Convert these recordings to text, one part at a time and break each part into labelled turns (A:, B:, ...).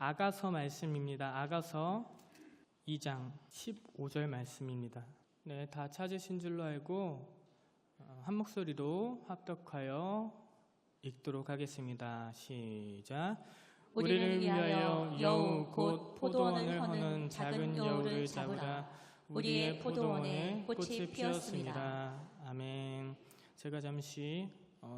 A: 아가서 말씀입니다. 아가서 2장 15절 말씀입니다. 네, 다 찾으신 줄로 알고 한 목소리로 합독하여 읽도록 하겠습니다. 시작. 우리를 위하여 여우 곧 포도원을 허는 작은 여우를 잡으라. 우리의 포도원에 꽃이 피었습니다. 아멘. 제가 잠시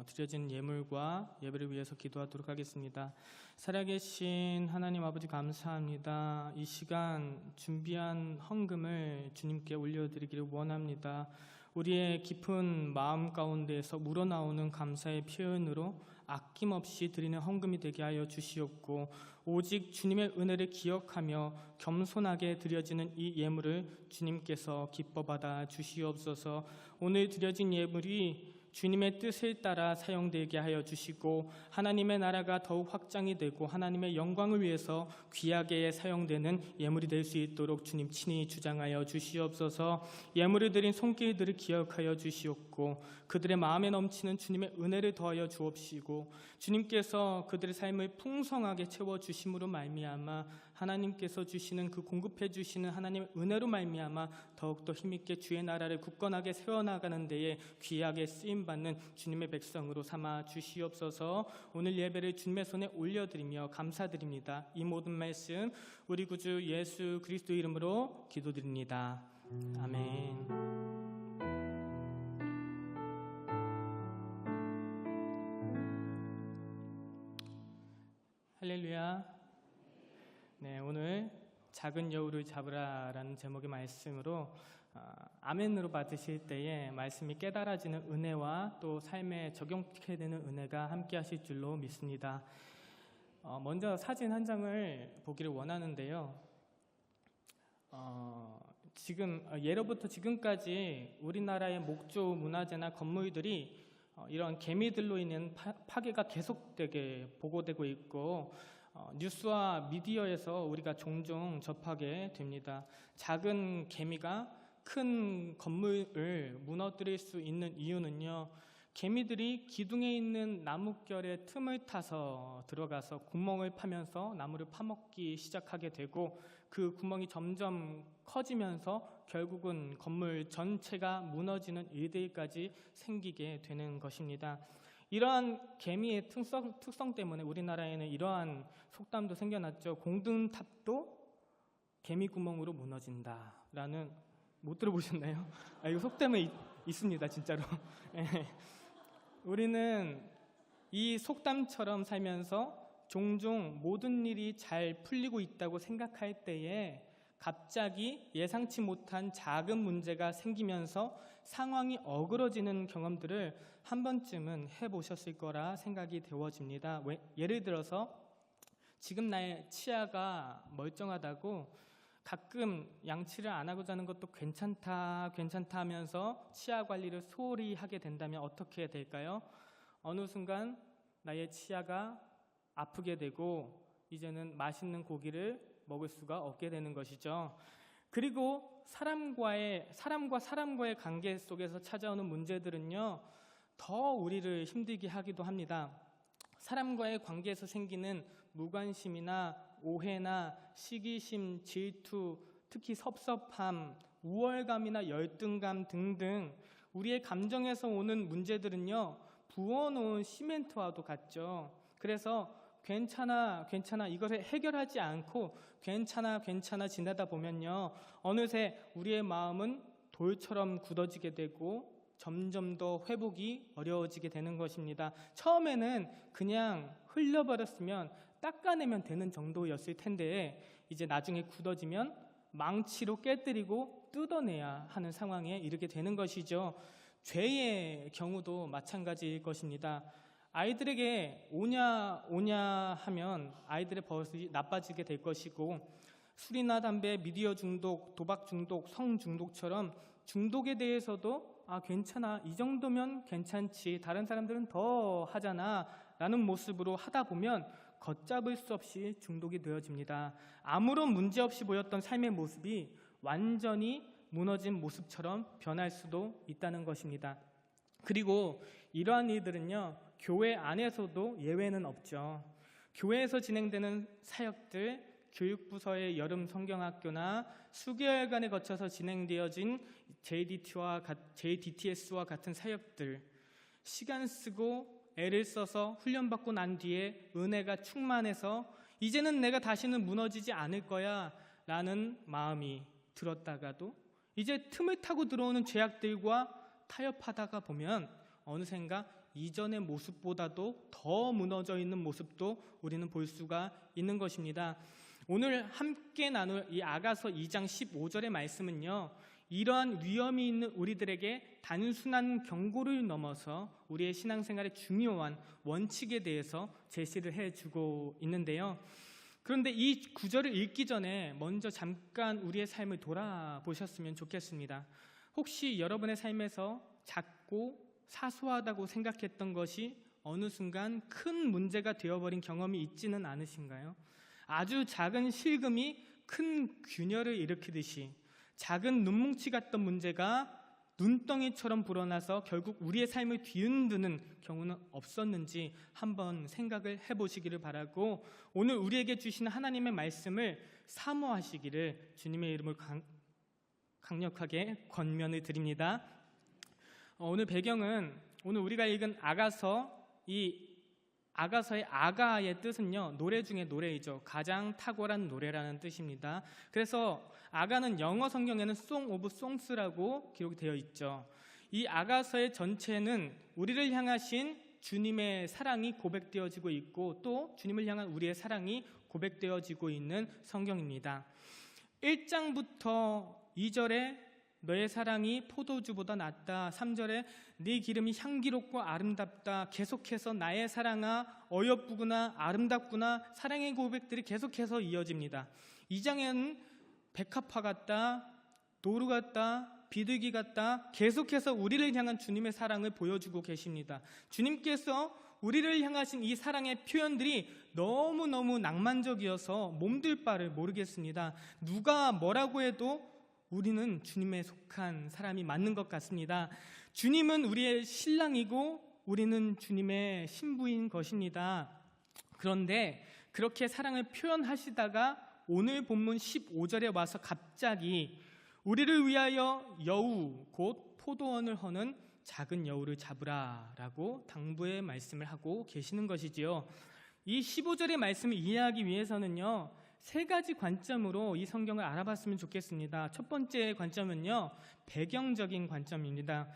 A: 드려진 예물과 예배를 위해서 기도하도록 하겠습니다. 살아계신 하나님 아버지 감사합니다. 이 시간 준비한 헌금을 주님께 올려드리기를 원합니다. 우리의 깊은 마음 가운데에서 우러나오는 감사의 표현으로 아낌없이 드리는 헌금이 되게 하여 주시옵고, 오직 주님의 은혜를 기억하며 겸손하게 드려지는 이 예물을 주님께서 기뻐 받아 주시옵소서. 오늘 드려진 예물이 주님의 뜻을 따라 사용되게 하여 주시고, 하나님의 나라가 더욱 확장이 되고 하나님의 영광을 위해서 귀하게 사용되는 예물이 될 수 있도록 주님 친히 주장하여 주시옵소서. 예물을 드린 손길들을 기억하여 주시옵고, 그들의 마음에 넘치는 주님의 은혜를 더하여 주옵시고, 주님께서 그들의 삶을 풍성하게 채워주심으로 말미암아 하나님께서 주시는 그 공급해 주시는 하나님의 은혜로 말미암아 더욱더 힘있게 주의 나라를 굳건하게 세워나가는 데에 귀하게 쓰임받는 주님의 백성으로 삼아 주시옵소서. 오늘 예배를 주님의 손에 올려드리며 감사드립니다. 이 모든 말씀 우리 구주 예수 그리스도 이름으로 기도드립니다. 아멘. 할렐루야. 네, 오늘 작은 여우를 잡으라라는 제목의 말씀으로 아멘으로 받으실 때에 말씀이 깨달아지는 은혜와 또 삶에 적용되게 되는 은혜가 함께 하실 줄로 믿습니다. 먼저 사진 한 장을 보기를 원하는데요. 지금 예로부터 지금까지 우리나라의 목조 문화재나 건물들이 이런 개미들로 인한 파괴가 계속되게 보고되고 있고, 뉴스와 미디어에서 우리가 종종 접하게 됩니다. 작은 개미가 큰 건물을 무너뜨릴 수 있는 이유는요, 개미들이 기둥에 있는 나뭇결의 틈을 타서 들어가서 구멍을 파면서 나무를 파먹기 시작하게 되고, 그 구멍이 점점 커지면서 결국은 건물 전체가 무너지는 일들까지 생기게 되는 것입니다. 이러한 개미의 특성 때문에 우리나라에는 이러한 속담도 생겨났죠. 공든탑도 개미 구멍으로 무너진다라는, 못 들어보셨나요? 이거 속담에 있습니다, 진짜로. 우리는 이 속담처럼 살면서 종종 모든 일이 잘 풀리고 있다고 생각할 때에 갑자기 예상치 못한 작은 문제가 생기면서 상황이 어그러지는 경험들을 한 번쯤은 해보셨을 거라 생각이 되어집니다. 예를 들어서 지금 나의 치아가 멀쩡하다고 가끔 양치를 안 하고 자는 것도 괜찮다 하면서 치아 관리를 소홀히 하게 된다면 어떻게 될까요? 어느 순간 나의 치아가 아프게 되고 이제는 맛있는 고기를 먹을 수가 없게 되는 것이죠. 그리고 사람과 사람과의 관계 속에서 찾아오는 문제들은요, 더 우리를 힘들게 하기도 합니다. 사람과의 관계에서 생기는 무관심이나 오해나 시기심, 질투, 특히 섭섭함, 우월감이나 열등감 등등 우리의 감정에서 오는 문제들은요, 부어놓은 시멘트와도 같죠. 그래서 괜찮아 이것을 해결하지 않고 괜찮아 지내다 보면요, 어느새 우리의 마음은 돌처럼 굳어지게 되고 점점 더 회복이 어려워지게 되는 것입니다. 처음에는 그냥 흘려버렸으면 닦아내면 되는 정도였을 텐데, 이제 나중에 굳어지면 망치로 깨뜨리고 뜯어내야 하는 상황에 이르게 되는 것이죠. 죄의 경우도 마찬가지일 것입니다. 아이들에게 오냐 하면 아이들의 버릇이 나빠지게 될 것이고, 술이나 담배, 미디어 중독, 도박 중독, 성 중독처럼 중독에 대해서도 괜찮아, 이 정도면 괜찮지, 다른 사람들은 더 하잖아 라는 모습으로 하다 보면 걷잡을 수 없이 중독이 되어집니다. 아무런 문제 없이 보였던 삶의 모습이 완전히 무너진 모습처럼 변할 수도 있다는 것입니다. 그리고 이러한 일들은요, 교회 안에서도 예외는 없죠. 교회에서 진행되는 사역들, 교육부서의 여름 성경학교나 수개월간에 거쳐서 진행되어진 JDTS와 같은 사역들, 시간 쓰고 애를 써서 훈련받고 난 뒤에 은혜가 충만해서 이제는 내가 다시는 무너지지 않을 거야 라는 마음이 들었다가도 이제 틈을 타고 들어오는 죄악들과 타협하다가 보면 어느샌가 이전의 모습보다도 더 무너져 있는 모습도 우리는 볼 수가 있는 것입니다. 오늘 함께 나눌 이 아가서 2장 15절의 말씀은요, 이러한 위험이 있는 우리들에게 단순한 경고를 넘어서 우리의 신앙생활의 중요한 원칙에 대해서 제시를 해주고 있는데요. 그런데 이 구절을 읽기 전에 먼저 잠깐 우리의 삶을 돌아보셨으면 좋겠습니다. 혹시 여러분의 삶에서 작고 사소하다고 생각했던 것이 어느 순간 큰 문제가 되어버린 경험이 있지는 않으신가요? 아주 작은 실금이 큰 균열을 일으키듯이 작은 눈뭉치 같던 문제가 눈덩이처럼 불어나서 결국 우리의 삶을 뒤흔드는 경우는 없었는지 한번 생각을 해보시기를 바라고, 오늘 우리에게 주시는 하나님의 말씀을 사모하시기를 주님의 이름으로 강력하게 권면을 드립니다. 오늘 배경은 오늘 우리가 읽은 아가서, 이 아가서의 아가의 뜻은요, 노래 중에 노래이죠. 가장 탁월한 노래라는 뜻입니다. 그래서 아가는 영어 성경에는 Song of Songs라고 기록이 되어 있죠. 이 아가서의 전체는 우리를 향하신 주님의 사랑이 고백되어지고 있고 또 주님을 향한 우리의 사랑이 고백되어지고 있는 성경입니다. 1장부터 2절에 너의 사랑이 포도주보다 낫다, 3절에 네 기름이 향기롭고 아름답다, 계속해서 나의 사랑아 어여쁘구나 아름답구나, 사랑의 고백들이 계속해서 이어집니다. 2장에는 백합화 같다, 노루 같다, 비둘기 같다, 계속해서 우리를 향한 주님의 사랑을 보여주고 계십니다. 주님께서 우리를 향하신 이 사랑의 표현들이 너무너무 낭만적이어서 몸둘 바를 모르겠습니다. 누가 뭐라고 해도 우리는 주님에 속한 사람이 맞는 것 같습니다. 주님은 우리의 신랑이고 우리는 주님의 신부인 것입니다. 그런데 그렇게 사랑을 표현하시다가 오늘 본문 15절에 와서 갑자기 우리를 위하여 여우 곧 포도원을 허는 작은 여우를 잡으라 라고 당부의 말씀을 하고 계시는 것이지요. 이 15절의 말씀을 이해하기 위해서는요, 세 가지 관점으로 이 성경을 알아봤으면 좋겠습니다. 첫 번째 관점은요, 배경적인 관점입니다.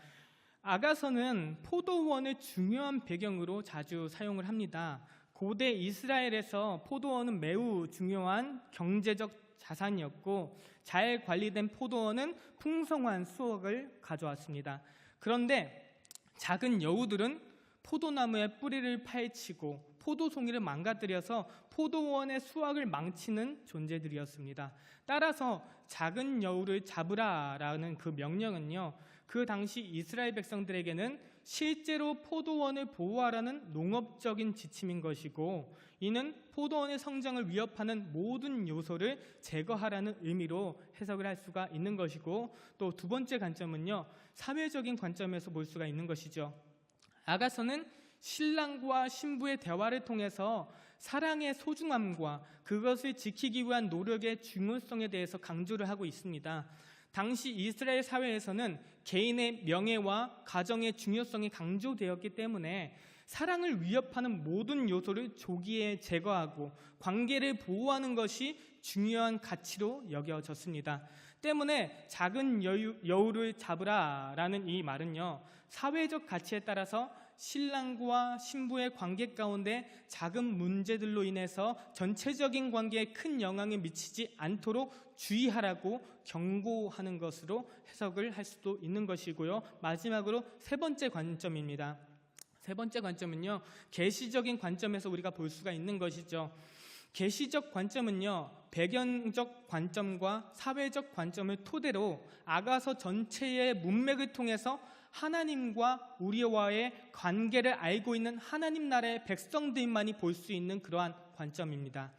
A: 아가서는 포도원을 중요한 배경으로 자주 사용을 합니다. 고대 이스라엘에서 포도원은 매우 중요한 경제적 자산이었고 잘 관리된 포도원은 풍성한 수확을 가져왔습니다. 그런데 작은 여우들은 포도나무에 뿌리를 파헤치고 포도송이를 망가뜨려서 포도원의 수확을 망치는 존재들이었습니다. 따라서 작은 여우를 잡으라라는 그 명령은요, 그 당시 이스라엘 백성들에게는 실제로 포도원을 보호하라는 농업적인 지침인 것이고, 이는 포도원의 성장을 위협하는 모든 요소를 제거하라는 의미로 해석을 할 수가 있는 것이고, 또 두 번째 관점은요, 사회적인 관점에서 볼 수가 있는 것이죠. 아가서는 신랑과 신부의 대화를 통해서 사랑의 소중함과 그것을 지키기 위한 노력의 중요성에 대해서 강조를 하고 있습니다. 당시 이스라엘 사회에서는 개인의 명예와 가정의 중요성이 강조되었기 때문에 사랑을 위협하는 모든 요소를 조기에 제거하고 관계를 보호하는 것이 중요한 가치로 여겨졌습니다. 때문에 작은 여우를 잡으라라는 이 말은요, 사회적 가치에 따라서 신랑과 신부의 관계 가운데 작은 문제들로 인해서 전체적인 관계에 큰 영향을 미치지 않도록 주의하라고 경고하는 것으로 해석을 할 수도 있는 것이고요. 마지막으로 세 번째 관점입니다. 세 번째 관점은요, 계시적인 관점에서 우리가 볼 수가 있는 것이죠. 계시적 관점은요, 배경적 관점과 사회적 관점을 토대로 아가서 전체의 문맥을 통해서 하나님과 우리와의 관계를 알고 있는 하나님 나라의 백성들만이 볼 수 있는 그러한 관점입니다.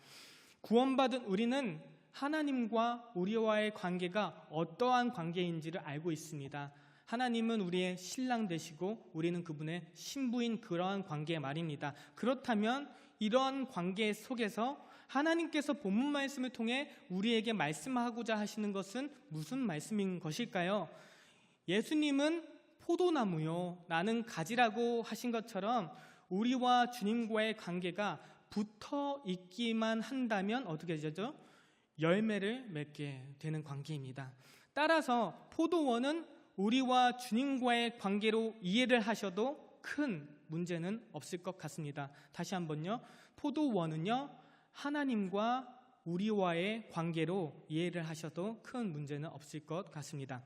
A: 구원받은 우리는 하나님과 우리와의 관계가 어떠한 관계인지를 알고 있습니다. 하나님은 우리의 신랑 되시고 우리는 그분의 신부인 그러한 관계 말입니다. 그렇다면 이러한 관계 속에서 하나님께서 본문 말씀을 통해 우리에게 말씀하고자 하시는 것은 무슨 말씀인 것일까요? 예수님은 포도나무요, 나는 가지라고 하신 것처럼 우리와 주님과의 관계가 붙어 있기만 한다면 어떻게 되죠? 열매를 맺게 되는 관계입니다. 따라서 포도원은 우리와 주님과의 관계로 이해를 하셔도 큰 문제는 없을 것 같습니다. 다시 한번요. 포도원은요, 하나님과 우리와의 관계로 이해를 하셔도 큰 문제는 없을 것 같습니다.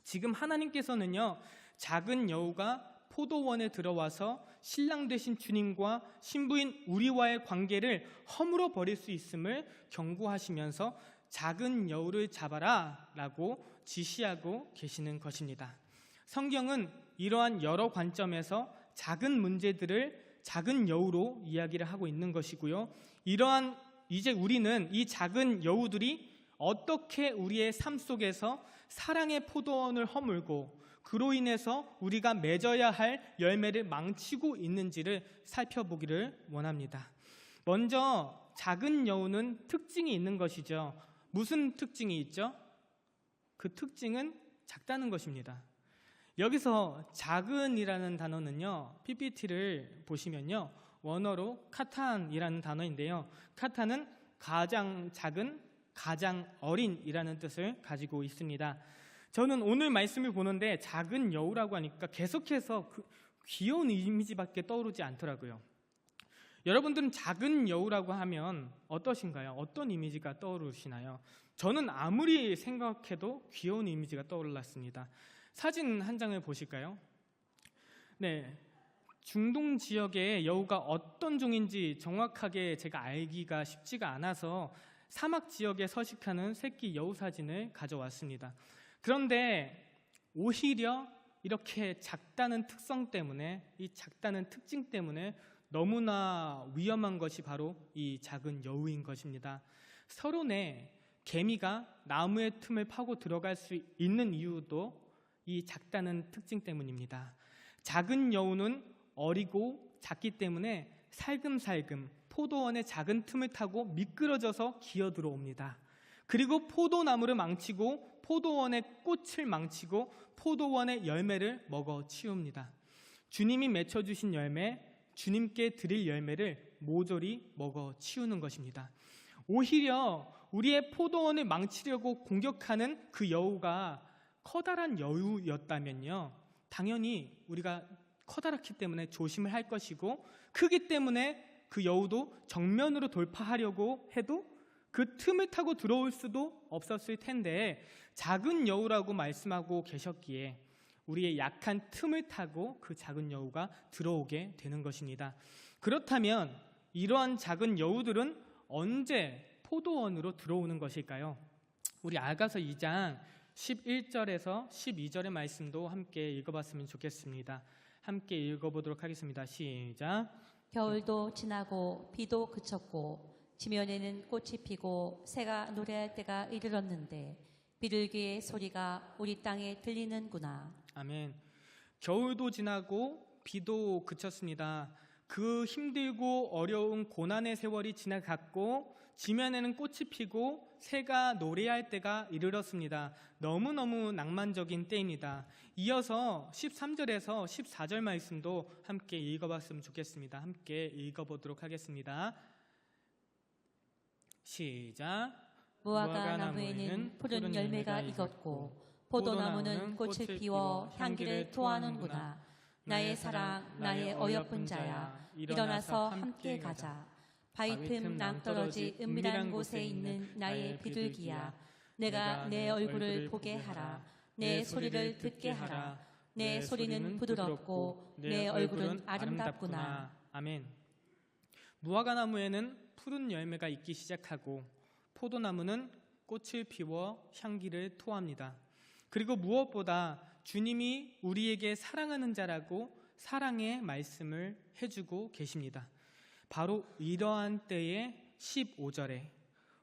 A: 지금 하나님께서는요, 작은 여우가 포도원에 들어와서 신랑 되신 주님과 신부인 우리와의 관계를 허물어 버릴 수 있음을 경고하시면서 작은 여우를 잡아라 라고 지시하고 계시는 것입니다. 성경은 이러한 여러 관점에서 작은 문제들을 작은 여우로 이야기를 하고 있는 것이고요. 이제 우리는 이 작은 여우들이 어떻게 우리의 삶 속에서 사랑의 포도원을 허물고 그로 인해서 우리가 맺어야 할 열매를 망치고 있는지를 살펴보기를 원합니다. 먼저 작은 여우는 특징이 있는 것이죠. 무슨 특징이 있죠? 그 특징은 작다는 것입니다. 여기서 작은이라는 단어는요, PPT를 보시면요, 원어로 카탄이라는 단어인데요, 카탄은 가장 작은, 가장 어린이라는 뜻을 가지고 있습니다. 저는 오늘 말씀을 보는데 작은 여우라고 하니까 계속해서 귀여운 이미지밖에 떠오르지 않더라고요. 여러분들은 작은 여우라고 하면 어떠신가요? 어떤 이미지가 떠오르시나요? 저는 아무리 생각해도 귀여운 이미지가 떠올랐습니다. 사진 한 장을 보실까요? 네, 중동 지역의 여우가 어떤 종인지 정확하게 제가 알기가 쉽지가 않아서 사막 지역에 서식하는 새끼 여우 사진을 가져왔습니다. 그런데 오히려 이렇게 작다는 특성 때문에, 이 작다는 특징 때문에 너무나 위험한 것이 바로 이 작은 여우인 것입니다. 서론에 개미가 나무의 틈을 파고 들어갈 수 있는 이유도 이 작다는 특징 때문입니다. 작은 여우는 어리고 작기 때문에 살금살금 포도원의 작은 틈을 타고 미끄러져서 기어 들어옵니다. 그리고 포도나무를 망치고 포도원의 꽃을 망치고 포도원의 열매를 먹어 치웁니다. 주님이 맺혀주신 열매, 주님께 드릴 열매를 모조리 먹어 치우는 것입니다. 오히려 우리의 포도원을 망치려고 공격하는 그 여우가 커다란 여우였다면요, 당연히 우리가 커다랗기 때문에 조심을 할 것이고, 크기 때문에 그 여우도 정면으로 돌파하려고 해도 그 틈을 타고 들어올 수도 없었을 텐데, 작은 여우라고 말씀하고 계셨기에 우리의 약한 틈을 타고 그 작은 여우가 들어오게 되는 것입니다. 그렇다면 이러한 작은 여우들은 언제 포도원으로 들어오는 것일까요? 우리 아가서 2장 11절에서 12절의 말씀도 함께 읽어봤으면 좋겠습니다. 함께 읽어보도록 하겠습니다. 시작.
B: 겨울도 지나고 비도 그쳤고 지면에는 꽃이 피고 새가 노래할 때가 이르렀는데 비둘기의 소리가 우리 땅에 들리는구나.
A: 아멘. 겨울도 지나고 비도 그쳤습니다. 그 힘들고 어려운 고난의 세월이 지나갔고 지면에는 꽃이 피고 새가 노래할 때가 이르렀습니다. 너무너무 낭만적인 때입니다. 이어서 13절에서 14절 말씀도 함께 읽어봤으면 좋겠습니다. 함께 읽어보도록 하겠습니다. 시작.
B: 무화과 나무에는 푸른 열매가 익었고 포도나무는 꽃을 피워 향기를 토하는구나. 나의 사랑, 나의 어여쁜 자야, 일어나서 함께 가자. 바위 틈 낭떠러지 은밀한 곳에 있는 나의 비둘기야, 내가 내 얼굴을 보게 하라. 내 소리를 듣게 하라. 내 소리는 부드럽고 내 얼굴은 아름답구나.
A: 아멘. 무화과 나무에는 푸른 열매가 익기 시작하고 포도나무는 꽃을 피워 향기를 토합니다. 그리고 무엇보다 주님이 우리에게 사랑하는 자라고 사랑의 말씀을 해주고 계십니다. 바로 이러한 때의 15절에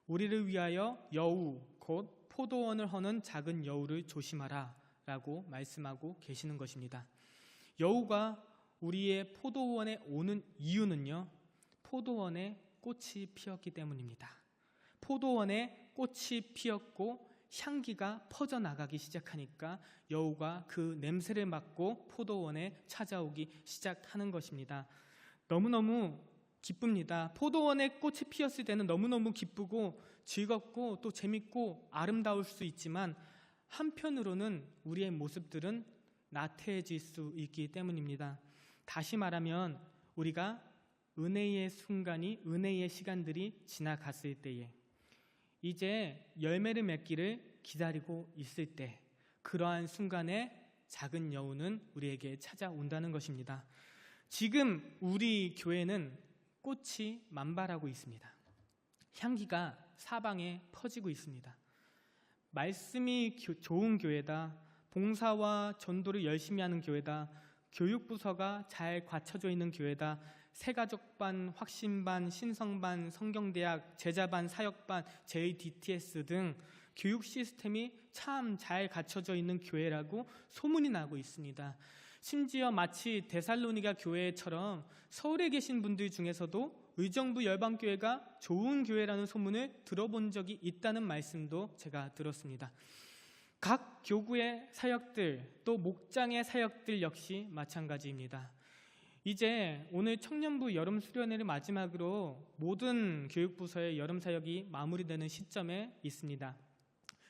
A: 우리를 위하여 여우 곧 포도원을 허는 작은 여우를 조심하라 라고 말씀하고 계시는 것입니다. 여우가 우리의 포도원에 오는 이유는요, 포도원에 꽃이 피었기 때문입니다. 포도원에 꽃이 피었고 향기가 퍼져나가기 시작하니까 여우가 그 냄새를 맡고 포도원에 찾아오기 시작하는 것입니다. 너무너무 기쁩니다. 포도원에 꽃이 피었을 때는 너무너무 기쁘고 즐겁고 또 재밌고 아름다울 수 있지만 한편으로는 우리의 모습들은 나태해질 수 있기 때문입니다. 다시 말하면 우리가 은혜의 순간이, 은혜의 시간들이 지나갔을 때에 이제 열매를 맺기를 기다리고 있을 때, 그러한 순간에 작은 여우는 우리에게 찾아온다는 것입니다. 지금 우리 교회는 꽃이 만발하고 있습니다. 향기가 사방에 퍼지고 있습니다. 말씀이 좋은 교회다, 봉사와 전도를 열심히 하는 교회다, 교육부서가 잘 갖춰져 있는 교회다, 새가족반, 확신반, 신성반, 성경대학, 제자반, 사역반, JDTS 등 교육 시스템이 참 잘 갖춰져 있는 교회라고 소문이 나고 있습니다. 심지어 마치 데살로니가 교회처럼 서울에 계신 분들 중에서도 의정부 열방교회가 좋은 교회라는 소문을 들어본 적이 있다는 말씀도 제가 들었습니다. 각 교구의 사역들, 또 목장의 사역들 역시 마찬가지입니다. 이제 오늘 청년부 여름 수련회를 마지막으로 모든 교육부서의 여름 사역이 마무리되는 시점에 있습니다.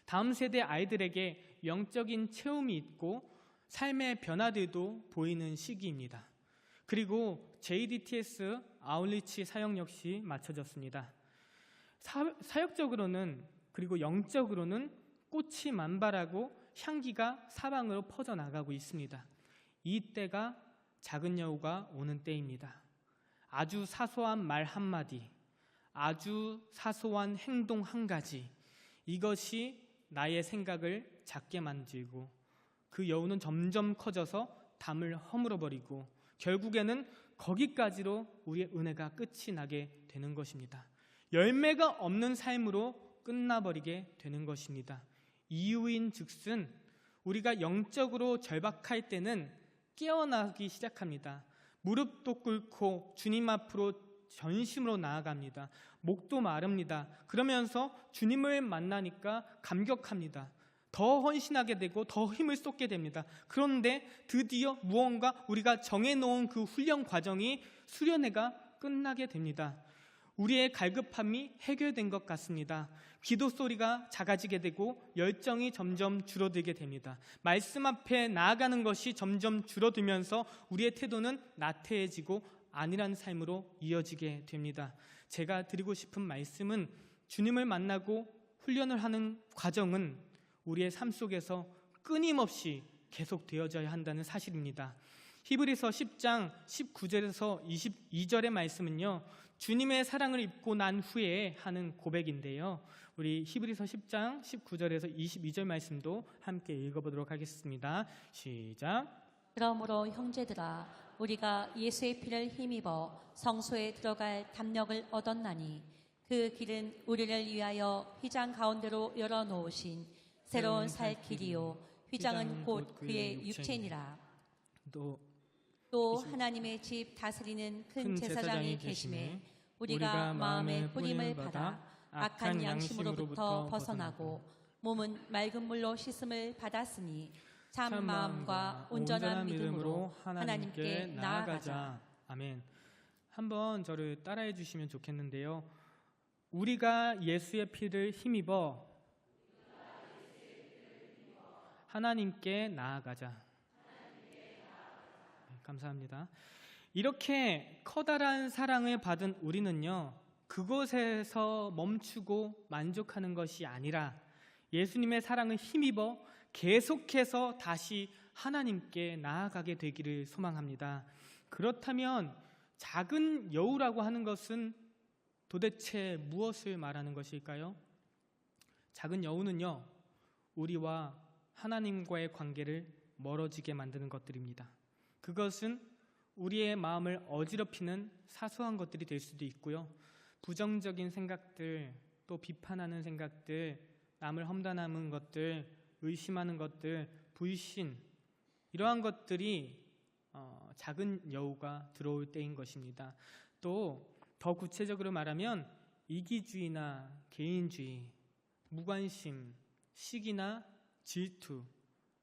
A: 다음 세대 아이들에게 영적인 체험이 있고 삶의 변화들도 보이는 시기입니다. 그리고 JDTS 아울리치 사역 역시 마쳐졌습니다. 사역적으로는, 그리고 영적으로는 꽃이 만발하고 향기가 사방으로 퍼져나가고 있습니다. 이 때가 작은 여우가 오는 때입니다. 아주 사소한 말 한마디, 아주 사소한 행동 한 가지, 이것이 나의 생각을 작게 만들고 그 여우는 점점 커져서 담을 허물어버리고 결국에는 거기까지로 우리의 은혜가 끝이 나게 되는 것입니다. 열매가 없는 삶으로 끝나버리게 되는 것입니다. 이유인 즉슨 우리가 영적으로 절박할 때는 깨어나기 시작합니다. 무릎도 꿇고 주님 앞으로 전심으로 나아갑니다. 목도 마릅니다. 그러면서 주님을 만나니까 감격합니다. 더 헌신하게 되고 더 힘을 쏟게 됩니다. 그런데 드디어 무언가 우리가 정해놓은 그 훈련 과정이 수련회가 끝나게 됩니다. 우리의 갈급함이 해결된 것 같습니다. 기도 소리가 작아지게 되고 열정이 점점 줄어들게 됩니다. 말씀 앞에 나아가는 것이 점점 줄어들면서 우리의 태도는 나태해지고 안일한 삶으로 이어지게 됩니다. 제가 드리고 싶은 말씀은 주님을 만나고 훈련을 하는 과정은 우리의 삶 속에서 끊임없이 계속되어져야 한다는 사실입니다. 히브리서 10장 19절에서 22절의 말씀은요, 주님의 사랑을 입고 난 후에 하는 고백인데요. 우리 히브리서 10장 19절에서 22절 말씀도 함께 읽어보도록 하겠습니다. 시작.
B: 그러므로 형제들아, 우리가 예수의 피를 힘입어 성소에 들어갈 담력을 얻었나니 그 길은 우리를 위하여 휘장 가운데로 열어놓으신 새로운 살 길이요 휘장은 곧 그의 육체니라. 또 하나님의 집 다스리는 큰 제사장이 계심에 우리가 마음의 뿌림을 받아 악한 양심으로부터 벗어나고 몸은 맑은 물로 씻음을 받았으니 참 마음과 온전한 믿음으로 하나님께 나아가자.
A: 아멘. 한번 저를 따라해 주시면 좋겠는데요. 우리가 예수의 피를 힘입어 하나님께 나아가자. 감사합니다. 이렇게 커다란 사랑을 받은 우리는요, 그곳에서 멈추고 만족하는 것이 아니라 예수님의 사랑을 힘입어 계속해서 다시 하나님께 나아가게 되기를 소망합니다. 그렇다면 작은 여우라고 하는 것은 도대체 무엇을 말하는 것일까요? 작은 여우는요, 우리와 하나님과의 관계를 멀어지게 만드는 것들입니다. 그것은 우리의 마음을 어지럽히는 사소한 것들이 될 수도 있고요. 부정적인 생각들, 또 비판하는 생각들, 남을 험담하는 것들, 의심하는 것들, 불신, 이러한 것들이 작은 여우가 들어올 때인 것입니다. 또 더 구체적으로 말하면 이기주의나 개인주의, 무관심, 시기나 질투,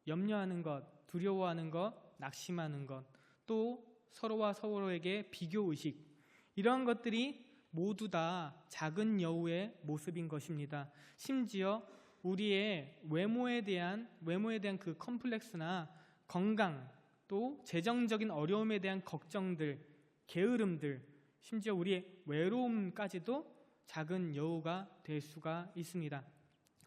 A: 염려하는 것, 두려워하는 것, 낙심하는 것, 또 서로와 서로에게 비교의식, 이러한 것들이 모두 다 작은 여우의 모습인 것입니다. 심지어 우리의 외모에 대한 그 컴플렉스나 건강, 또 재정적인 어려움에 대한 걱정들, 게으름들, 심지어 우리의 외로움까지도 작은 여우가 될 수가 있습니다.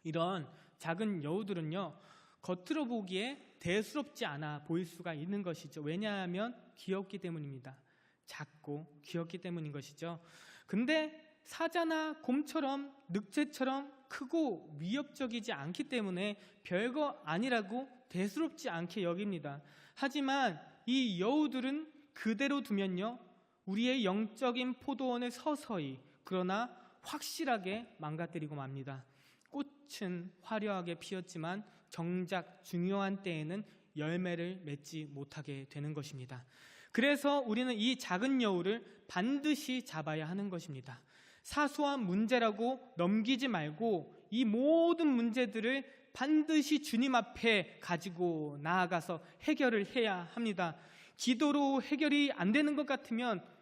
A: 이런 작은 여우들은요, 겉으로 보기에 대수롭지 않아 보일 수가 있는 것이죠. 왜냐하면 귀엽기 때문입니다. 작고 귀엽기 때문인 것이죠. 근데 사자나 곰처럼 늑대처럼 크고 위협적이지 않기 때문에 별거 아니라고 대수롭지 않게 여깁니다. 하지만 이 여우들은 그대로 두면요, 우리의 영적인 포도원을 서서히 그러나 확실하게 망가뜨리고 맙니다. 꽃은 화려하게 피었지만 정작 중요한 때에는 열매를 맺지 못하게 되는 것입니다. 그래서 우리는 이 작은 여우를 반드시 잡아야 하는 것입니다. 사소한 문제라고 넘기지 말고 이 모든 문제들을 반드시 주님 앞에 가지고 나아가서 해결을 해야 합니다. 기도로 해결이 안 되는 것 같으면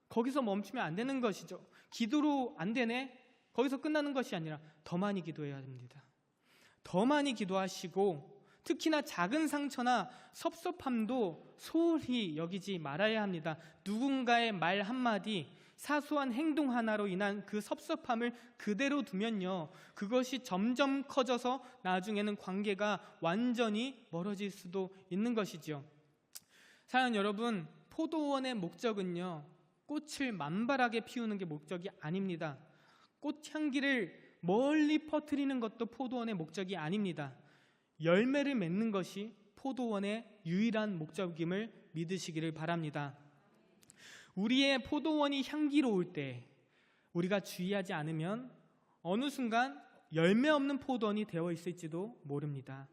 A: 거기서 멈추면 안 되는 것이죠. 기도로 안 되네? 거기서 끝나는 것이 아니라 더 많이 기도해야 합니다. 더 많이 기도하시고 특히나 작은 상처나 섭섭함도 소홀히 여기지 말아야 합니다. 누군가의 말 한마디, 사소한 행동 하나로 인한 그 섭섭함을 그대로 두면요, 그것이 점점 커져서 나중에는 관계가 완전히 멀어질 수도 있는 것이죠. 사랑하는 여러분, 포도원의 목적은요, 꽃을 만발하게 피우는 게 목적이 아닙니다. 꽃향기를 멀리 퍼뜨리는 것도 포도원의 목적이 아닙니다. 열매를 맺는 것이 포도원의 유일한 목적임을 믿으시기를 바랍니다. 우리의 포도원이 향기로울 때 우리가 주의하지 않으면 어느 순간 열매 없는 포도원이 되어 있을지도 모릅니다.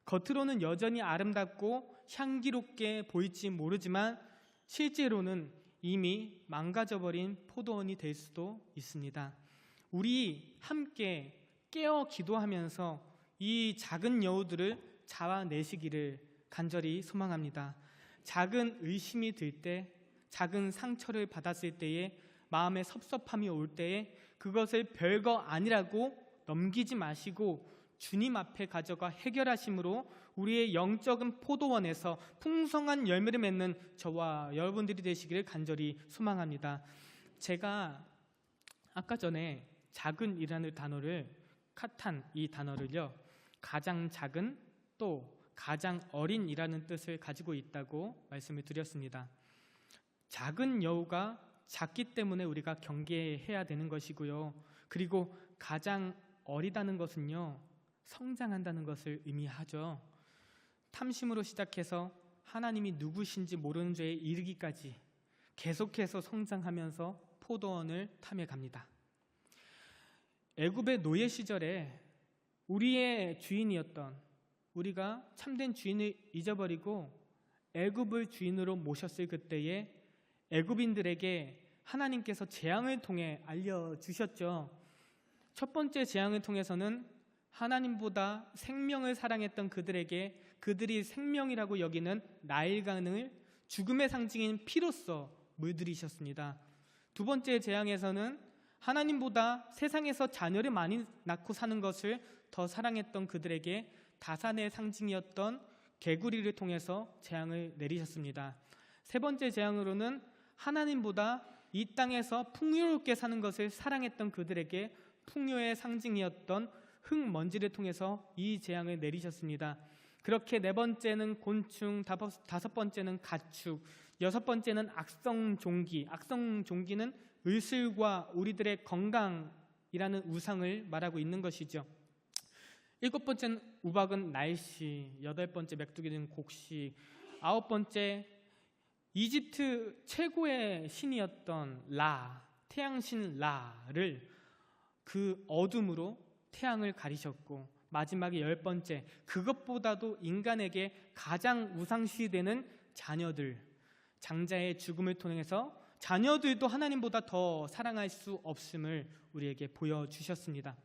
A: 겉으로는 여전히 아름답고 향기롭게 보일지 모르지만 실제로는 이미 망가져버린 포도원이 될 수도 있습니다. 우리 함께 깨어 기도하면서 이 작은 여우들을 잡아내시기를 간절히 소망합니다. 작은 의심이 들 때, 작은 상처를 받았을 때에, 마음에 섭섭함이 올 때에 그것을 별거 아니라고 넘기지 마시고 주님 앞에 가져가 해결하심으로 우리의 영적인 포도원에서 풍성한 열매를 맺는 저와 여러분들이 되시기를 간절히 소망합니다. 제가 아까 전에 작은이라는 단어를, 카탄, 이 단어를요, 가장 작은 또 가장 어린이라는 뜻을 가지고 있다고 말씀을 드렸습니다. 작은 여우가 작기 때문에 우리가 경계해야 되는 것이고요. 그리고 가장 어리다는 것은요, 성장한다는 것을 의미하죠. 탐심으로 시작해서 하나님이 누구신지 모르는 죄에 이르기까지 계속해서 성장하면서 포도원을 탐해 갑니다. 애굽의 노예 시절에 우리의 주인이었던, 우리가 참된 주인을 잊어버리고 애굽을 주인으로 모셨을 그때에 애굽인들에게 하나님께서 재앙을 통해 알려주셨죠. 첫 번째 재앙을 통해서는 하나님보다 생명을 사랑했던 그들에게 그들이 생명이라고 여기는 나일강을 죽음의 상징인 피로써 물들이셨습니다. 두 번째 재앙에서는 하나님보다 세상에서 자녀를 많이 낳고 사는 것을 더 사랑했던 그들에게 다산의 상징이었던 개구리를 통해서 재앙을 내리셨습니다. 세 번째 재앙으로는 하나님보다 이 땅에서 풍요롭게 사는 것을 사랑했던 그들에게 풍요의 상징이었던 흙먼지를 통해서 이 재앙을 내리셨습니다. 그렇게 네 번째는 곤충, 다섯 번째는 가축, 여섯 번째는 악성종기. 악성종기는 의술과 우리들의 건강이라는 우상을 말하고 있는 것이죠. 일곱 번째는 우박은 날씨, 여덟 번째 메뚜기는 곡식, 아홉 번째 이집트 최고의 신이었던 라, 태양신 라를 그 어둠으로 태양을 가리셨고, 마지막에 열 번째, 그것보다도 인간에게 가장 우상시되는 자녀들, 장자의 죽음을 통해서 자녀들도 하나님보다 더 사랑할 수 없음을 우리에게 보여주셨습니다.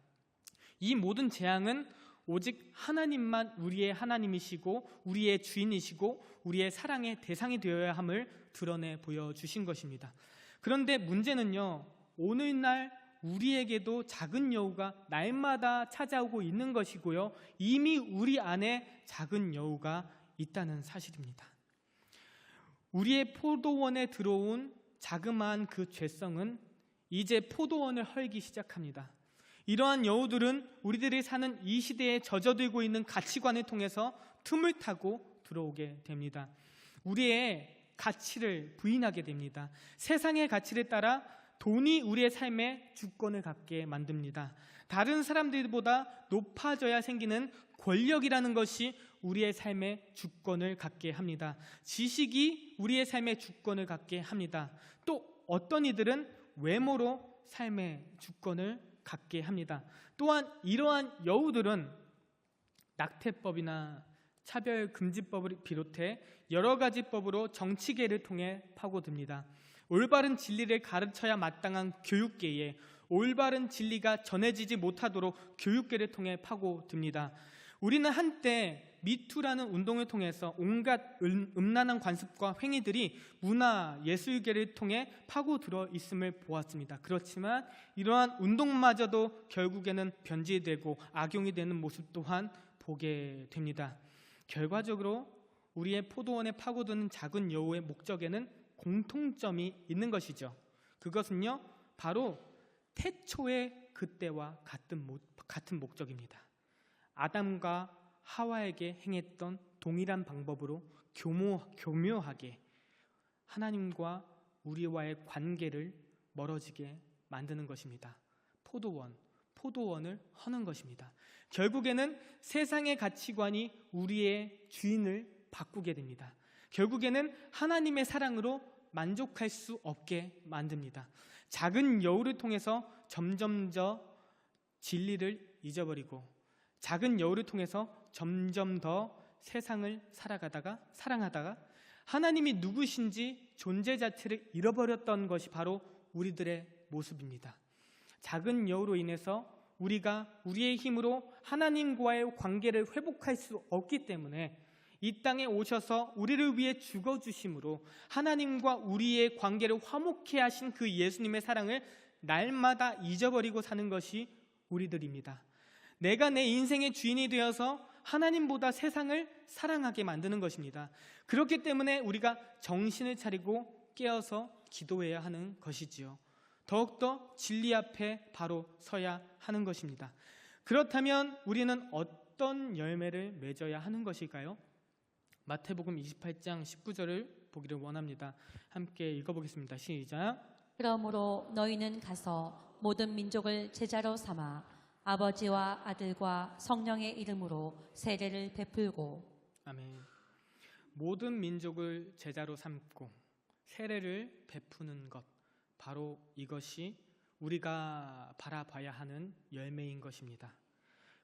A: 이 모든 재앙은 오직 하나님만 우리의 하나님이시고 우리의 주인이시고 우리의 사랑의 대상이 되어야 함을 드러내 보여주신 것입니다. 그런데 문제는요, 오늘날 우리에게도 작은 여우가 날마다 찾아오고 있는 것이고요, 이미 우리 안에 작은 여우가 있다는 사실입니다. 우리의 포도원에 들어온 자그마한 그 죄성은 이제 포도원을 헐기 시작합니다. 이러한 여우들은 우리들이 사는 이 시대에 젖어들고 있는 가치관을 통해서 틈을 타고 들어오게 됩니다. 우리의 가치를 부인하게 됩니다. 세상의 가치를 따라 돈이 우리의 삶에 주권을 갖게 만듭니다. 다른 사람들보다 높아져야 생기는 권력이라는 것이 우리의 삶에 주권을 갖게 합니다. 지식이 우리의 삶에 주권을 갖게 합니다. 또 어떤 이들은 외모로 삶의 주권을 갖게 합니다. 또한 이러한 여우들은 낙태법이나 차별금지법을 비롯해 여러 가지 법으로 정치계를 통해 파고듭니다. 올바른 진리를 가르쳐야 마땅한 교육계에 올바른 진리가 전해지지 못하도록 교육계를 통해 파고듭니다. 우리는 한때 미투라는 운동을 통해서 온갖 음란한 관습과 행위들이 문화, 예술계를 통해 파고들어 있음을 보았습니다. 그렇지만 이러한 운동마저도 결국에는 변질되고 악용이 되는 모습 또한 보게 됩니다. 결과적으로 우리의 포도원에 파고드는 작은 여우의 목적에는 공통점이 있는 것이죠. 그것은요, 바로 태초의 그때와 같은 목적입니다. 아담과 하와에게 행했던 동일한 방법으로 교묘하게 하나님과 우리와의 관계를 멀어지게 만드는 것입니다. 포도원을 허는 것입니다. 결국에는 세상의 가치관이 우리의 주인을 바꾸게 됩니다. 결국에는 하나님의 사랑으로 만족할 수 없게 만듭니다. 작은 여우를 통해서 점점 더 진리를 잊어버리고 작은 여우를 통해서 점점 더 세상을 사랑하다가 하나님이 누구신지 존재 자체를 잃어버렸던 것이 바로 우리들의 모습입니다. 작은 여우로 인해서 우리가 우리의 힘으로 하나님과의 관계를 회복할 수 없기 때문에 이 땅에 오셔서 우리를 위해 죽어주심으로 하나님과 우리의 관계를 화목케 하신 그 예수님의 사랑을 날마다 잊어버리고 사는 것이 우리들입니다. 내가 내 인생의 주인이 되어서 하나님보다 세상을 사랑하게 만드는 것입니다. 그렇기 때문에 우리가 정신을 차리고 깨어서 기도해야 하는 것이지요. 더욱더 진리 앞에 바로 서야 하는 것입니다. 그렇다면 우리는 어떤 열매를 맺어야 하는 것일까요? 마태복음 28장 19절을 보기를 원합니다. 함께 읽어보겠습니다. 시작.
B: 그러므로 너희는 가서 모든 민족을 제자로 삼아 아버지와 아들과 성령의 이름으로 세례를 베풀고.
A: 아멘. 모든 민족을 제자로 삼고 세례를 베푸는 것, 바로 이것이 우리가 바라봐야 하는 열매인 것입니다.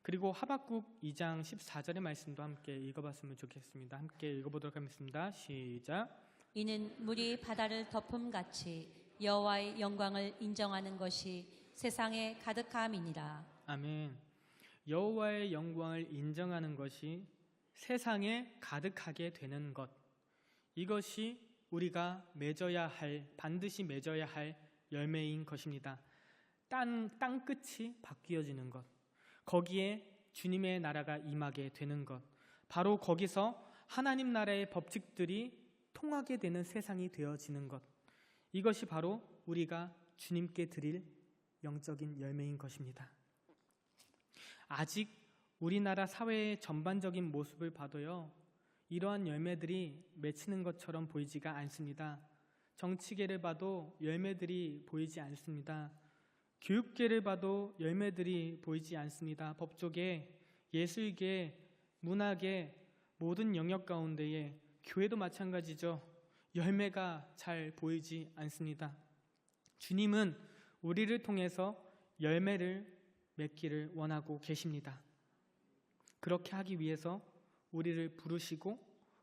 A: 그리고 하박국 2장 14절의 말씀도 함께 읽어봤으면 좋겠습니다. 함께 읽어보도록 하겠습니다. 시작.
B: 이는 물이 바다를 덮음같이 여호와의 영광을 인정하는 것이 세상에 가득함이니라.
A: 아멘. 여호와의 영광을 인정하는 것이 세상에 가득하게 되는 것, 이것이 우리가 반드시 맺어야 할 열매인 것입니다. 땅끝이 바뀌어지는 것, 거기에 주님의 나라가 임하게 되는 것, 바로 거기서 하나님 나라의 법칙들이 통하게 되는 세상이 되어지는 것, 이것이 바로 우리가 주님께 드릴 영적인 열매인 것입니다. 아직 우리나라 사회의 전반적인 모습을 봐도요, 이러한 열매들이 맺히는 것처럼 보이지가 않습니다. 정치계를 봐도 열매들이 보이지 않습니다. 교육계를 봐도 열매들이 보이지 않습니다. 법조계, 예술계, 문화계, 모든 영역 가운데에 교회도 마찬가지죠. 열매가 잘 보이지 않습니다. 주님은 우리를 통해서 열매를 맺기를 원하고 계십니다. 그렇게 하기 위해서 우리를 부르시고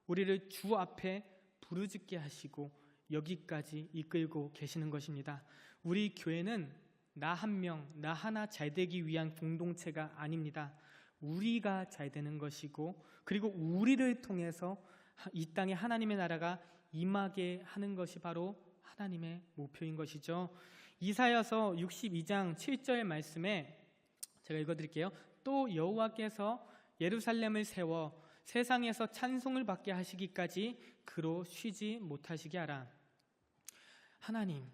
A: 우리를 주 앞에 부르짖게 하시고 여기까지 이끌고 계시는 것입니다. 우리 교회는 나 한 명, 나 하나 잘 되기 위한 공동체가 아닙니다. 우리가 잘 되는 것이고, 그리고 우리를 통해서 이 땅에 하나님의 나라가 임하게 하는 것이 바로 하나님의 목표인 것이죠. 이사야서 62장 7절 말씀에 제가 읽어드릴게요. 또 여호와께서 예루살렘을 세워 세상에서 찬송을 받게 하시기까지 그로 쉬지 못하시게 하라. 하나님,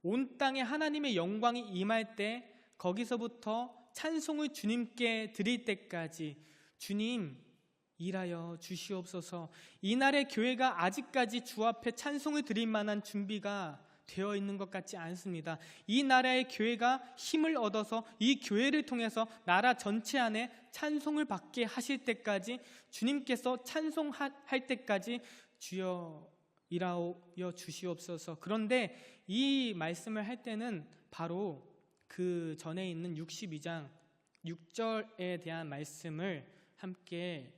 A: 온 땅에 하나님의 영광이 임할 때 거기서부터 찬송을 주님께 드릴 때까지 주님 일하여 주시옵소서. 이날의 교회가 아직까지 주 앞에 찬송을 드릴 만한 준비가 되어 있는 것 같지 않습니다. 이 나라의 교회가 힘을 얻어서 이 교회를 통해서 나라 전체 안에 찬송을 받게 하실 때까지, 주님께서 찬송할 때까지 주여 일하여 주시옵소서. 그런데 이 말씀을 할 때는 바로 그 전에 있는 62장 6절에 대한 말씀을 함께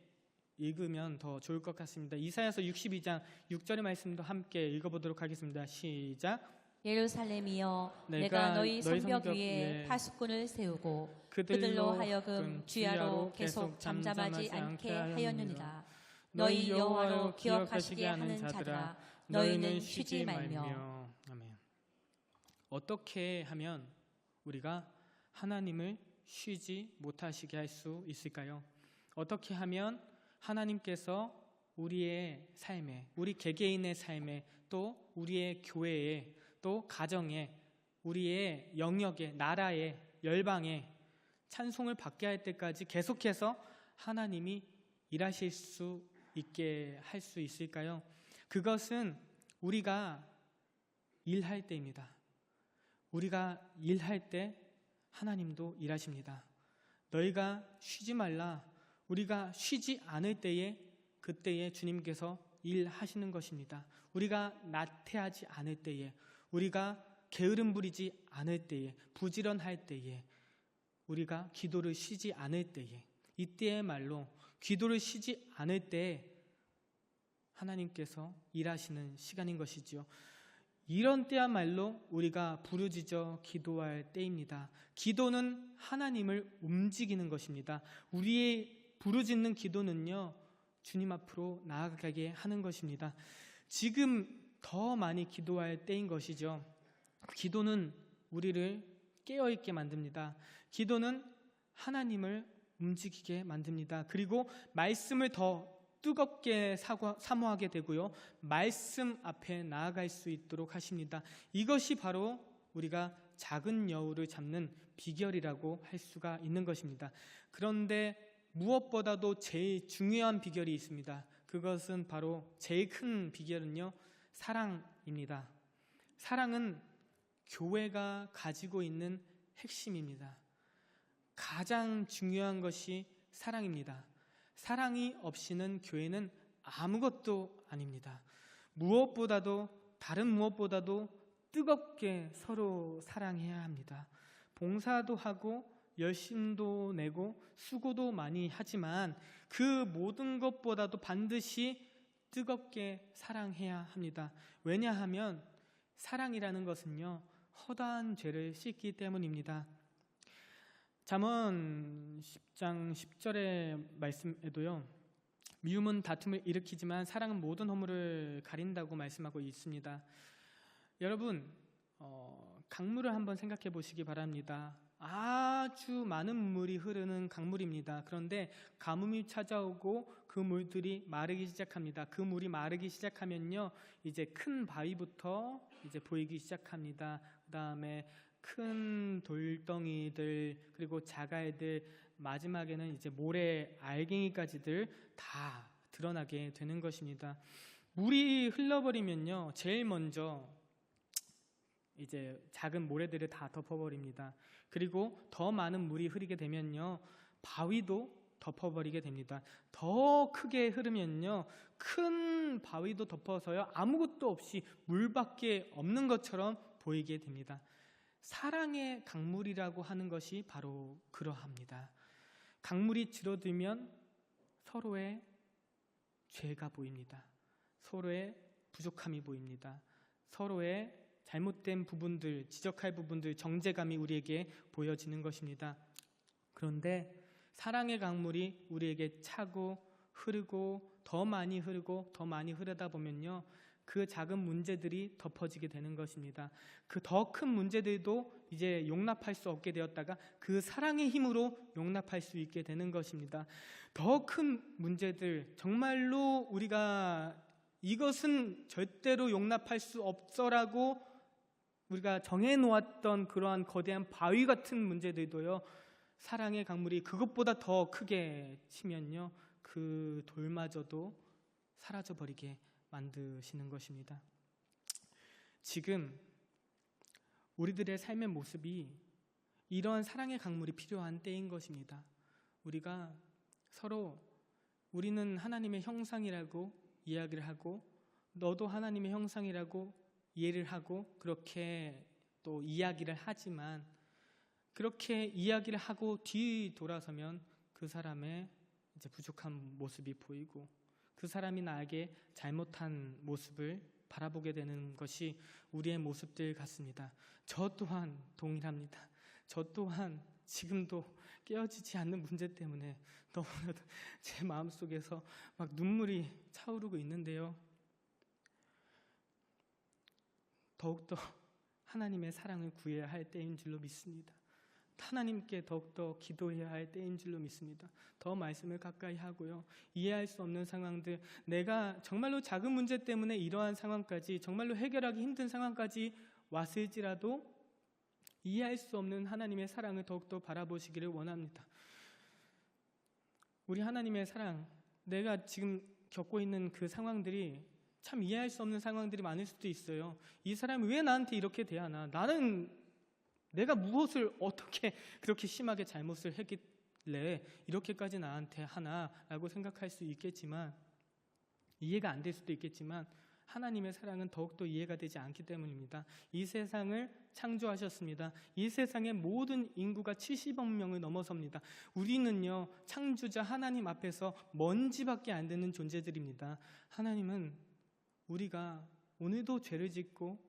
A: 읽으면 더 좋을 것 같습니다. 이사야서 62장 6절의 말씀도 함께 읽어보도록 하겠습니다. 시작.
B: 예루살렘이여, 내가 너희 성벽 위에 파수꾼을 세우고 그들로 하여금 주야로 계속 잠잠하지 않게 하였느니라. 너희 여호와로 기억하시게 하는 자들아, 너희는 쉬지 말며.
A: 아멘. 어떻게 하면 우리가 하나님을 쉬지 못하시게 할 수 있을까요? 어떻게 하면 하나님께서 우리의 삶에, 우리 개개인의 삶에, 또 우리의 교회에, 또 가정에, 우리의 영역에, 나라에, 열방에 찬송을 받게 할 때까지 계속해서 하나님이 일하실 수 있게 할 수 있을까요? 그것은 우리가 일할 때입니다. 우리가 일할 때 하나님도 일하십니다. 너희가 쉬지 말라. 우리가 쉬지 않을 때에, 그때에 주님께서 일하시는 것입니다. 우리가 나태하지 않을 때에, 우리가 게으름 부리지 않을 때에, 부지런할 때에, 우리가 기도를 쉬지 않을 때에, 이때의 말로 기도를 쉬지 않을 때에 하나님께서 일하시는 시간인 것이지요. 이런 때야말로 우리가 부르짖어 기도할 때입니다. 기도는 하나님을 움직이는 것입니다. 우리의 부르짖는 기도는요, 주님 앞으로 나아가게 하는 것입니다. 지금 더 많이 기도할 때인 것이죠. 기도는 우리를 깨어있게 만듭니다. 기도는 하나님을 움직이게 만듭니다. 그리고 말씀을 더 뜨겁게 사모하게 되고요, 말씀 앞에 나아갈 수 있도록 하십니다. 이것이 바로 우리가 작은 여우를 잡는 비결이라고 할 수가 있는 것입니다. 그런데 무엇보다도 제일 중요한 비결이 있습니다. 그것은 바로 제일 큰 비결은요, 사랑입니다. 사랑은 교회가 가지고 있는 핵심입니다. 가장 중요한 것이 사랑입니다. 사랑이 없이는 교회는 아무것도 아닙니다. 무엇보다도, 다른 무엇보다도 뜨겁게 서로 사랑해야 합니다. 봉사도 하고 열심도 내고 수고도 많이 하지만 그 모든 것보다도 반드시 뜨겁게 사랑해야 합니다. 왜냐하면 사랑이라는 것은요, 허다한 죄를 씻기 때문입니다. 잠언 10장 10절의 말씀에도요, 미움은 다툼을 일으키지만 사랑은 모든 허물을 가린다고 말씀하고 있습니다. 여러분, 강물을 한번 생각해 보시기 바랍니다. 아주 많은 물이 흐르는 강물입니다. 그런데 가뭄이 찾아오고 그 물들이 마르기 시작합니다. 그 물이 마르기 시작하면요, 이제 큰 바위부터 이제 보이기 시작합니다. 그 다음에 큰 돌덩이들, 그리고 자갈들, 마지막에는 이제 모래 알갱이까지들 다 드러나게 되는 것입니다. 물이 흘러버리면요, 제일 먼저 이제 작은 모래들을 다 덮어버립니다. 그리고 더 많은 물이 흐르게 되면요, 바위도 덮어버리게 됩니다. 더 크게 흐르면요, 큰 바위도 덮어서요, 아무것도 없이 물밖에 없는 것처럼 보이게 됩니다. 사랑의 강물이라고 하는 것이 바로 그러합니다. 강물이 줄어들면 서로의 죄가 보입니다. 서로의 부족함이 보입니다. 서로의 잘못된 부분들, 지적할 부분들, 정죄감이 우리에게 보여지는 것입니다. 그런데 사랑의 강물이 우리에게 차고 흐르고 더 많이 흐르고 더 많이 흐르다 보면요, 그 작은 문제들이 덮어지게 되는 것입니다. 그 더 큰 문제들도 이제 용납할 수 없게 되었다가 그 사랑의 힘으로 용납할 수 있게 되는 것입니다. 더 큰 문제들, 정말로 우리가 이것은 절대로 용납할 수 없어라고 우리가 정해놓았던 그러한 거대한 바위 같은 문제들도요, 사랑의 강물이 그것보다 더 크게 치면요, 그 돌마저도 사라져버리게 만드시는 것입니다. 지금 우리들의 삶의 모습이 이러한 사랑의 강물이 필요한 때인 것입니다. 우리가 서로 우리는 하나님의 형상이라고 이야기를 하고, 너도 하나님의 형상이라고 이해를 하고 그렇게 또 이야기를 하지만, 그렇게 이야기를 하고 뒤돌아서면 그 사람의 이제 부족한 모습이 보이고 그 사람이 나에게 잘못한 모습을 바라보게 되는 것이 우리의 모습들 같습니다. 저 또한 동일합니다. 저 또한 지금도 깨어지지 않는 문제 때문에 너무나도 제 마음속에서 막 눈물이 차오르고 있는데요, 더욱더 하나님의 사랑을 구해야 할 때인 줄로 믿습니다. 하나님께 더욱더 기도해야 할 때인 줄로 믿습니다. 더 말씀을 가까이 하고요, 이해할 수 없는 상황들, 내가 정말로 작은 문제 때문에 이러한 상황까지, 정말로 해결하기 힘든 상황까지 왔을지라도 이해할 수 없는 하나님의 사랑을 더욱더 바라보시기를 원합니다. 우리 하나님의 사랑, 내가 지금 겪고 있는 그 상황들이 참 이해할 수 없는 상황들이 많을 수도 있어요. 이 사람이 왜 나한테 이렇게 대하나? 나는 내가 무엇을 어떻게 그렇게 심하게 잘못을 했길래 이렇게까지 나한테 하나라고 생각할 수 있겠지만, 이해가 안 될 수도 있겠지만, 하나님의 사랑은 더욱더 이해가 되지 않기 때문입니다. 이 세상을 창조하셨습니다. 이 세상의 모든 인구가 70억 명을 넘어섭니다. 우리는요, 창조자 하나님 앞에서 먼지밖에 안 되는 존재들입니다. 하나님은 우리가 오늘도 죄를 짓고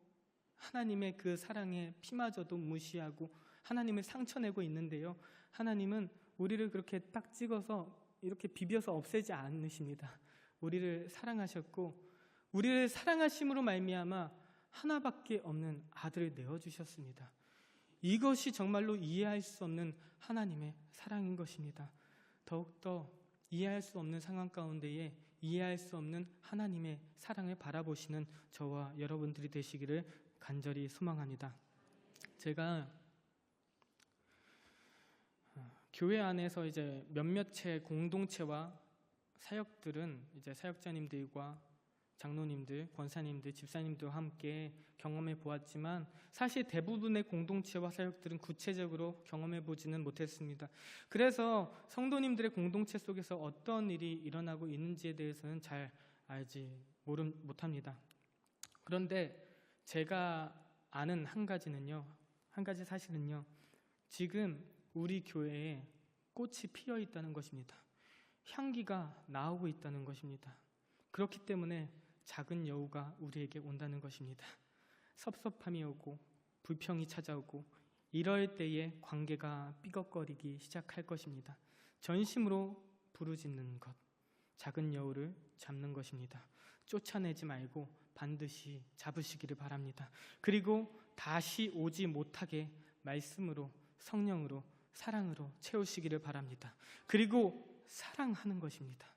A: 하나님의 그 사랑에 피마저도 무시하고 하나님을 상처내고 있는데요, 하나님은 우리를 그렇게 딱 찍어서 이렇게 비벼서 없애지 않으십니다. 우리를 사랑하셨고, 우리를 사랑하심으로 말미암아 하나밖에 없는 아들을 내어주셨습니다. 이것이 정말로 이해할 수 없는 하나님의 사랑인 것입니다. 더욱더 이해할 수 없는 상황 가운데에 이해할 수 없는 하나님의 사랑을 바라보시는 저와 여러분들이 되시기를 간절히 소망합니다. 제가 교회 안에서 이제 몇몇 채 공동체와 사역들은 이제 사역자님들과 장로님들, 권사님들, 집사님들과 함께 경험해 보았지만, 사실 대부분의 공동체와 사역들은 구체적으로 경험해 보지는 못했습니다. 그래서 성도님들의 공동체 속에서 어떤 일이 일어나고 있는지에 대해서는 잘 알지 못합니다. 그런데 제가 아는 한 가지 사실은요, 지금 우리 교회에 꽃이 피어 있다는 것입니다. 향기가 나오고 있다는 것입니다. 그렇기 때문에 작은 여우가 우리에게 온다는 것입니다. 섭섭함이 오고 불평이 찾아오고 이럴 때에 관계가 삐걱거리기 시작할 것입니다. 전심으로 부르짖는 것, 작은 여우를 잡는 것입니다. 쫓아내지 말고 반드시 잡으시기를 바랍니다. 그리고 다시 오지 못하게 말씀으로, 성령으로, 사랑으로 채우시기를 바랍니다. 그리고 사랑하는 것입니다.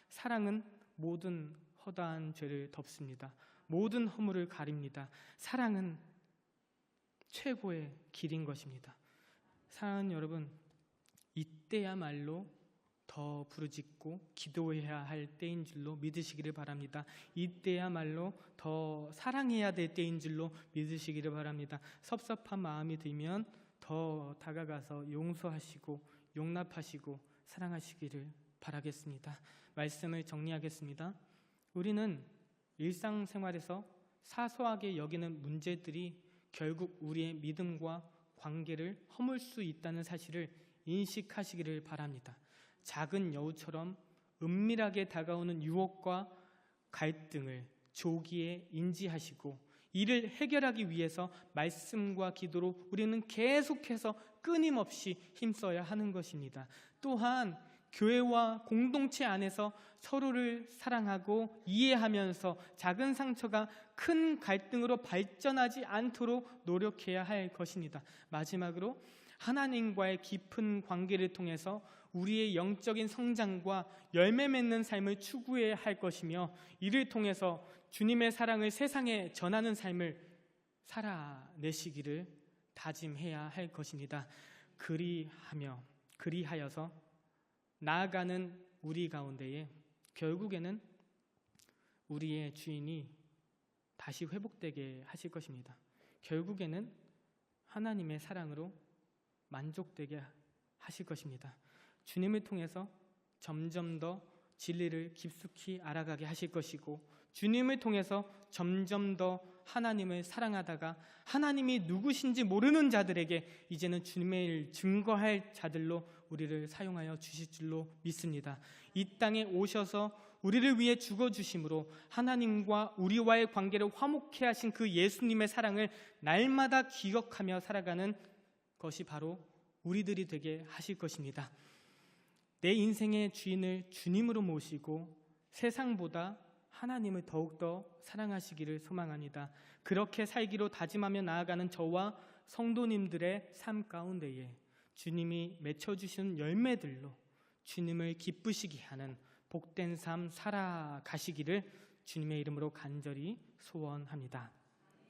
A: 사랑은 모든 허다한 죄를 덮습니다. 모든 허물을 가립니다. 사랑은 최고의 길인 것입니다. 사랑하는 여러분, 이때야말로 더 부르짖고 기도해야 할 때인 줄로 믿으시기를 바랍니다. 이때야말로 더 사랑해야 될 때인 줄로 믿으시기를 바랍니다. 섭섭한 마음이 들면 더 다가가서 용서하시고 용납하시고 사랑하시기를 바라겠습니다. 말씀을 정리하겠습니다. 우리는 일상생활에서 사소하게 여기는 문제들이 결국 우리의 믿음과 관계를 허물 수 있다는 사실을 인식하시기를 바랍니다. 작은 여우처럼 은밀하게 다가오는 유혹과 갈등을 조기에 인지하시고 이를 해결하기 위해서 말씀과 기도로 우리는 계속해서 끊임없이 힘써야 하는 것입니다. 또한 교회와 공동체 안에서 서로를 사랑하고 이해하면서 작은 상처가 큰 갈등으로 발전하지 않도록 노력해야 할 것입니다. 마지막으로 하나님과의 깊은 관계를 통해서 우리의 영적인 성장과 열매 맺는 삶을 추구해야 할 것이며, 이를 통해서 주님의 사랑을 세상에 전하는 삶을 살아내시기를 다짐해야 할 것입니다. 그리하여서 나아가는 우리 가운데에 결국에는 우리의 주인이 다시 회복되게 하실 것입니다. 결국에는 하나님의 사랑으로 만족되게 하실 것입니다. 주님을 통해서 점점 더 진리를 깊숙이 알아가게 하실 것이고, 주님을 통해서 점점 더 하나님을 사랑하다가 하나님이 누구신지 모르는 자들에게 이제는 주님의 일 증거할 자들로 우리를 사용하여 주실 줄로 믿습니다. 이 땅에 오셔서 우리를 위해 죽어주심으로 하나님과 우리와의 관계를 화목케 하신 그 예수님의 사랑을 날마다 기억하며 살아가는 것이 바로 우리들이 되게 하실 것입니다. 내 인생의 주인을 주님으로 모시고 세상보다 하나님을 더욱더 사랑하시기를 소망합니다. 그렇게 살기로 다짐하며 나아가는 저와 성도님들의 삶 가운데에 주님이 맺혀주신 열매들로 주님을 기쁘시게 하는 복된 삶 살아가시기를 주님의 이름으로 간절히 소원합니다.